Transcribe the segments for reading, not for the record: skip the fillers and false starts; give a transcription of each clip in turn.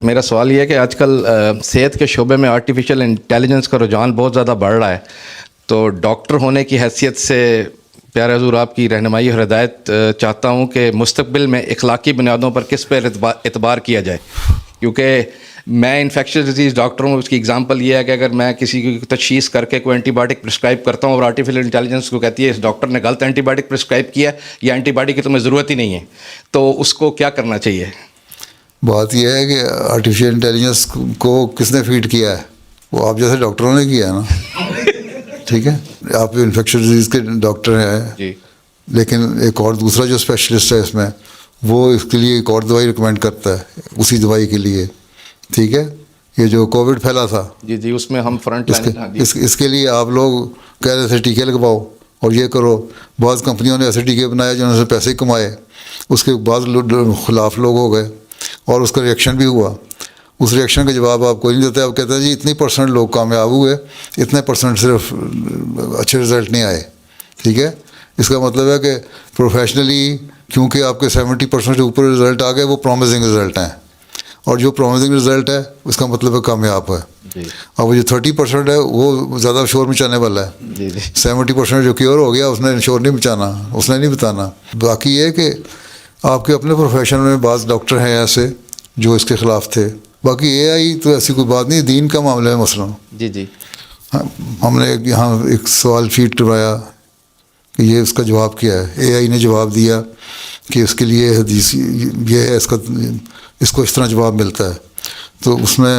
میرا سوال یہ ہے کہ آج کل صحت کے شعبے میں آرٹیفیشیل انٹیلیجنس کا رجحان بہت زیادہ بڑھ رہا ہے، تو ڈاکٹر ہونے کی حیثیت سے پیارے حضور آپ کی رہنمائی اور ہدایت چاہتا ہوں کہ مستقبل میں اخلاقی بنیادوں پر کس پہ اعتبار کیا جائے، کیونکہ میں انفیکشس ڈیزیز ڈاکٹر ہوں. اس کی اگزامپل یہ ہے کہ اگر میں کسی کی تشخیص کر کے کوئی اینٹی بایوٹک پرسکرائب کرتا ہوں اور آرٹیفیشیل انٹیلیجنس کو کہتی ہے اس ڈاکٹر نے غلط اینٹی بایوٹک پرسکرائب کیا ہے یا اینٹی بایوٹک کی تمہیں ضرورت ہی نہیں ہے، تو اس کو کیا کرنا چاہیے؟ بات یہ ہے کہ آرٹیفیشیل انٹیلیجنس کو کس نے فیڈ کیا ہے؟ وہ آپ جیسے ڈاکٹروں نے کیا ہے نا. ٹھیک ہے، آپ انفیکشن ڈیزیز کے ڈاکٹر ہیں جی، لیکن ایک اور دوسرا جو اسپیشلسٹ ہے اس میں، وہ اس کے لیے ایک اور دوائی ریکمینڈ کرتا ہے اسی دوائی کے لیے. ٹھیک ہے، یہ جو کووڈ پھیلا تھا جی جی، اس میں ہم فرنٹ لائن اس کے لیے آپ لوگ کہہ رہے تھے ٹیکے لگواؤ اور یہ کرو. بعض کمپنیوں نے ایسے ٹیکے بنائے جنہوں سے پیسے کمائے، اس کے بعض خلاف لوگ ہو گئے اور اس کا ریئیکشن بھی ہوا. اس ریئیکشن کا جواب آپ کوئی نہیں دیتے، آپ کہتے ہیں جی اتنی % لوگ کامیاب ہوئے، اتنے % صرف اچھے رزلٹ نہیں آئے. ٹھیک ہے، اس کا مطلب ہے کہ پروفیشنلی کیونکہ آپ کے 70% سے اوپر رزلٹ آ گئے، وہ پرومزنگ رزلٹ ہیں، اور جو پرومزنگ رزلٹ ہے اس کا مطلب ہے کامیاب ہے. اور وہ جو 30% ہے وہ زیادہ شور مچانے والا ہے. 70% جو کیور ہو گیا اس نے شور نہیں مچانا، اس نے نہیں بتانا. باقی یہ کہ آپ کے اپنے پروفیشن میں بعض ڈاکٹر ہیں ایسے جو اس کے خلاف تھے. باقی اے آئی تو ایسی کوئی بات نہیں، دین کا معاملہ ہے مثلاً. جی جی، ہم نے یہاں ایک سوال فیڈ کروایا کہ یہ اس کا جواب کیا ہے. اے آئی نے جواب دیا کہ اس کے لیے حدیث یہ ہے، اس کو اس طرح جواب ملتا ہے. تو اس میں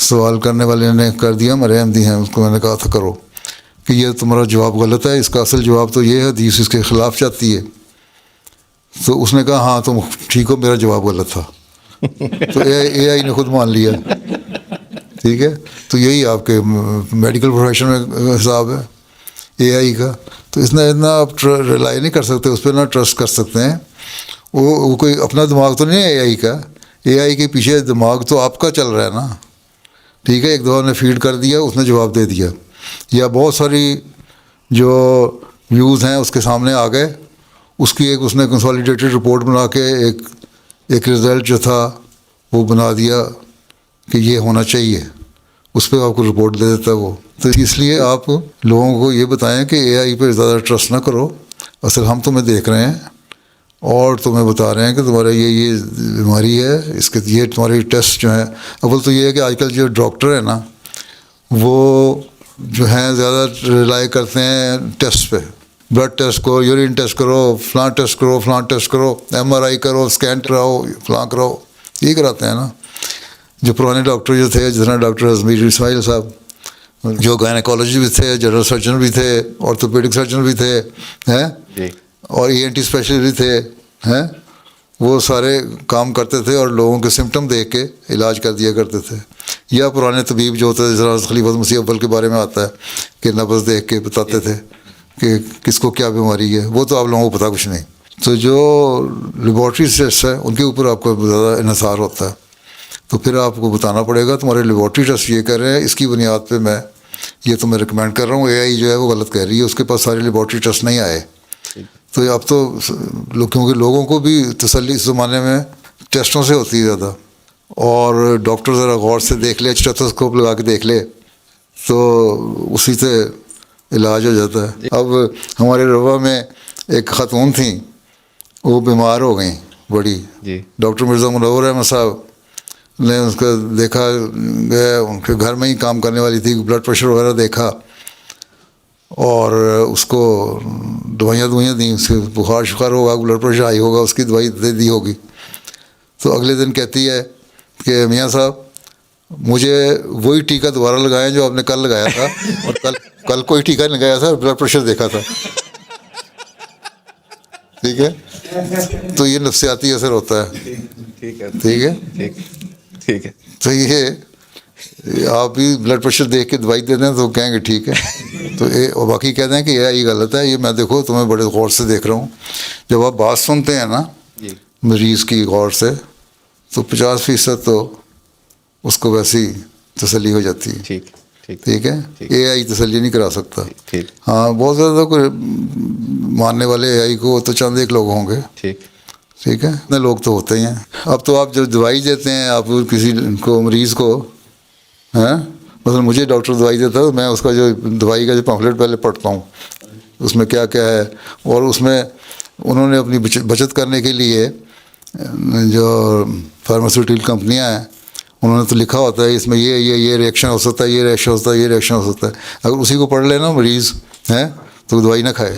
سوال کرنے والے نے کر دیا، ہمارے احمدی ہیں، اس کو میں نے کہا تھا کرو کہ یہ تمہارا جواب غلط ہے، اس کا اصل جواب تو یہ ہے حدیث اس کے خلاف چاہتی ہے. تو اس نے کہا ہاں تم ٹھیک ہو، میرا جواب غلط تھا. تو اے آئی نے خود مان لیا. ٹھیک ہے، تو یہی آپ کے میڈیکل پروفیشن میں حساب ہے اے آئی کا. تو اتنا آپ ریلائی نہیں کر سکتے اس پہ، نہ ٹرسٹ کر سکتے ہیں. وہ کوئی اپنا دماغ تو نہیں ہے اے آئی کا. اے آئی کے پیچھے دماغ تو آپ کا چل رہا ہے نا. ٹھیک ہے، ایک دفعہ نے فیڈ کر دیا، اس نے جواب دے دیا، یا بہت ساری جو ویوز ہیں اس کے سامنے آ گئے، اس کی اس نے کنسالیڈیٹڈ رپورٹ بنا کے ایک رزلٹ جو تھا وہ بنا دیا کہ یہ ہونا چاہیے، اس پہ آپ کو رپورٹ دے دیتا ہے وہ. تو اس لیے آپ لوگوں کو یہ بتائیں کہ اے آئی پہ زیادہ ٹرسٹ نہ کرو. اصل ہم تمہیں دیکھ رہے ہیں اور تمہیں بتا رہے ہیں کہ تمہارا یہ بیماری ہے، اس کے یہ تمہارے ٹیسٹ جو ہیں. اول تو یہ ہے کہ آج کل جو ڈاکٹر ہیں نا وہ جو ہیں زیادہ ریلائی کرتے ہیں ٹیسٹ پہ. بلڈ ٹیسٹ کرو، یورین ٹیسٹ کرو، فلاں ٹیسٹ کرو، فلاں ٹیسٹ کرو، MRI کرو، اسکین کراؤ، فلاں کراؤ، یہ کراتے ہیں نا. جو پرانے ڈاکٹر جو تھے، جس طرح ڈاکٹر ازمیر اسماعیل صاحب جو گائنیکالوجی بھی تھے، جنرل سرجن بھی تھے، آرتھوپیڈک سرجن بھی تھے ہیں، اور ENT اسپیشلسٹ بھی تھے ہیں، وہ سارے کام کرتے تھے اور لوگوں کے سمٹم دیکھ کے علاج کر دیا کرتے تھے. یا پرانے طبیب جو ہوتے تھے، جس طرح خلیفۃ مسیح اول کے بارے میں آتا ہے کہ نبض دیکھ کے بتاتے تھے کہ کس کو کیا بیماری ہے. وہ تو آپ لوگوں کو پتہ کچھ نہیں. تو جو لیبارٹری ٹیسٹ ہے ان کے اوپر آپ کو زیادہ انحصار ہوتا ہے. تو پھر آپ کو بتانا پڑے گا تمہارے لیبارٹری ٹیسٹ یہ کر رہے ہیں، اس کی بنیاد پہ میں یہ تمہیں ریکمینڈ کر رہا ہوں. اے آئی جو ہے وہ غلط کہہ رہی ہے، اس کے پاس سارے لیبارٹری ٹیسٹ نہیں آئے. تو اب تو کیونکہ لوگوں کو بھی تسلی اس زمانے میں ٹیسٹوں سے ہوتی ہے زیادہ، اور ڈاکٹر ذرا غور سے دیکھ لے، اسٹیتھوسکوپ لگا کے دیکھ لے تو اسی سے علاج ہو جاتا ہے. اب ہمارے روا میں ایک خاتون تھیں، وہ بیمار ہو گئیں بڑی. ڈاکٹر مرزا منور احمد صاحب نے اس کا دیکھا گیا، ان کے گھر میں ہی کام کرنے والی تھی، بلڈ پریشر وغیرہ دیکھا اور اس کو دوائیاں دیں، اس کے بخار شخار ہوگا، بلڈ پریشر ہائی ہوگا، اس کی دوائی دے دی ہوگی. تو اگلے دن کہتی ہے کہ میاں صاحب مجھے وہی ٹیکہ دوبارہ لگائیں جو آپ نے کل لگایا تھا، اور کل کوئی ٹیکہ لگایا تھا، بلڈ پریشر دیکھا تھا. ٹھیک ہے، تو یہ نفسیاتی اثر ہوتا ہے. ٹھیک ہے، تو یہ آپ بھی بلڈ پریشر دیکھ کے دوائی دے دیں تو کہیں گے ٹھیک ہے. تو باقی کہہ دیں کہ یہ غلط ہے، یہ میں دیکھو تمہیں بڑے غور سے دیکھ رہا ہوں. جب آپ بات سنتے ہیں نا مریض کی غور سے تو 50% تو اس کو ویسی تسلی ہو جاتی ہے. ٹھیک ہے، اے آئی تسلی نہیں کرا سکتا. ہاں بہت زیادہ کوئی ماننے والے اے آئی کو تو چند ایک لوگ ہوں گے، ٹھیک ہے، اتنے لوگ تو ہوتے ہی ہیں. اب تو آپ جب دوائی دیتے ہیں آپ کسی کو مریض کو، ہاں مثلا مجھے ڈاکٹر دوائی دیتا ہے تو میں اس کا جو دوائی کا جو پمفلٹ پہلے پڑھتا ہوں، اس میں کیا کیا ہے. اور اس میں انہوں نے اپنی بچت کرنے کے لیے جو فارماسیوٹیکل کمپنیاں ہیں انہوں نے تو لکھا ہوتا ہے اس میں یہ ریئیکشن ہو سکتا ہے، یہ ریئیکشن ہو سکتا ہے، یہ ریئیکشن ہو سکتا ہے. اگر اسی کو پڑھ لینا مریض ہیں تو دوائی نہ کھائے.